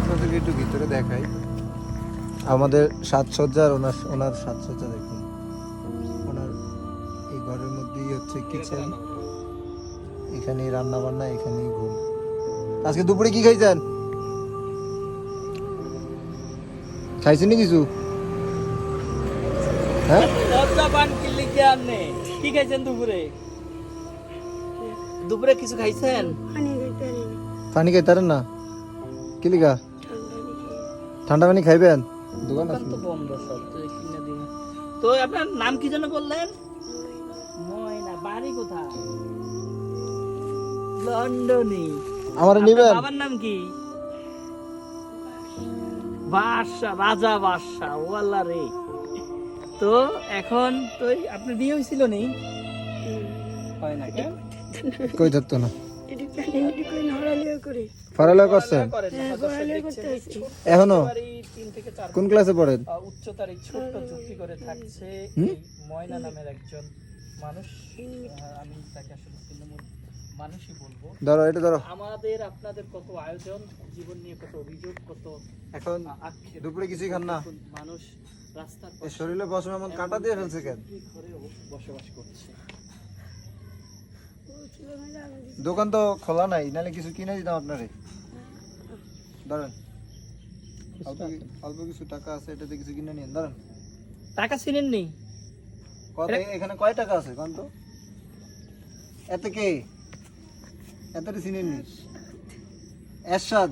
আপনাদেরকে একটু ভিতরে দেখাই। আমাদের সাজসজ্জার ওনার সাজসজ্জা দেখুন। ওনার এই ঘরের মধ্যেই হচ্ছে কিচেন, এখানেই রান্না বান্না, এখানেই ঘুম। আজকে দুপুরে কি খাইছেন? খাইছেন নি কিছু? হ্যাঁ, কি খাইছেন দুপুরে? দুপুরে কিছু খাইছেন? পানি খাইতারেন না? কি লিগা? ঠান্ডা পানি খাইবেন? দোকান দোকান আছে তো বন্ধ সব, তো কিনে দিন। তো আপনার নাম কি যেন বললেন? ময়না। বাড়ি কোথায়? লন্ডনে। আমার আপনার নিবেন? বাবার নাম কি? বাদশা, রাজা বাদশা। ওয়াল্লা রে। তো এখন তো আপনার বিয়ে হয়েছিল নেই? হয় না কেন? কই থাকতো না, পড়ালেখা করছেন এখনো? কোন ক্লাসে পড়েন? উচ্চতার এই ছোট্ট যুক্তি করে থাকছে ময়না নামের একজন মানুষ। আমি তাকে আসলে মানুষই বলবো। ধরো এটা ধরো। আমাদের আপনাদের কত আয়োজন, জীবন নিয়ে কত অভিযোগ, কত এখন দুপুরে কিছুই খান না? মানুষ রাস্তার এই শরীরে বসে এমন কাঁটা দিয়ে ফেলছে কেন? ঘরে বসবাস করছে। দোকান তো খোলা নাই, নাহলে কিছু কিনে দিতাম আপনারে। ধরেন অল্প কিছু টাকা আছে, এটাতে কিছু কিনে নিন। ধরেন। টাকা ছিলেন নি? এখানে কয় টাকা আছে কোন তো? এত কে এতটা চিনেন নি? এরশাদ।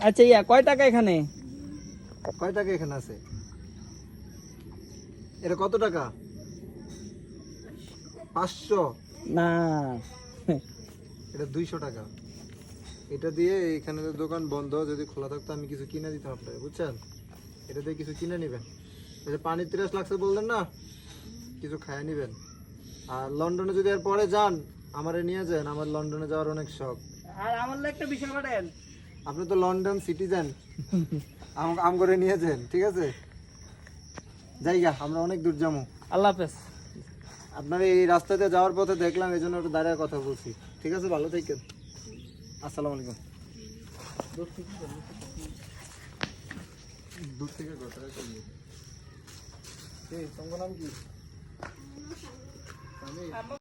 আচ্ছা ইয়া কয় টাকা এখানে? কয় টাকা এখানে আছে? এটা কত টাকা? 500? না, এটা 200 টাকা। এটা দিয়ে এখানে তো দোকান বন্ধ, যদি খোলা থাকতো আমি কিছু কিনে দিতাম আপনাকে, বুঝছেন? এটা দিয়ে কিছু কিনে নেবেন। এই যে পানির 30 লাগছে বললেন না, কিছু খায় নেবেন। আর লন্ডনে যদি আর পরে যান আমারে নিয়ে যান, আমার লন্ডনে যাওয়ার অনেক শখ। আর আমার একটা বিষয় বলেন, আপনি তো লন্ডন সিটিজেন, আম করে নিয়ে যান, ঠিক আছে? জায়গা আমরা অনেক দূর যাবো। আল্লাহ হাফেজ। আপনার এই রাস্তাতে যাওয়ার পথে দেখলাম, এই জন্য একটু দাঁড়িয়ে কথা বলছি। ঠিক আছে, ভালো থাকেন। আসসালামু আলাইকুম। দূর থেকে কথা বলছি। তোমার নাম কি?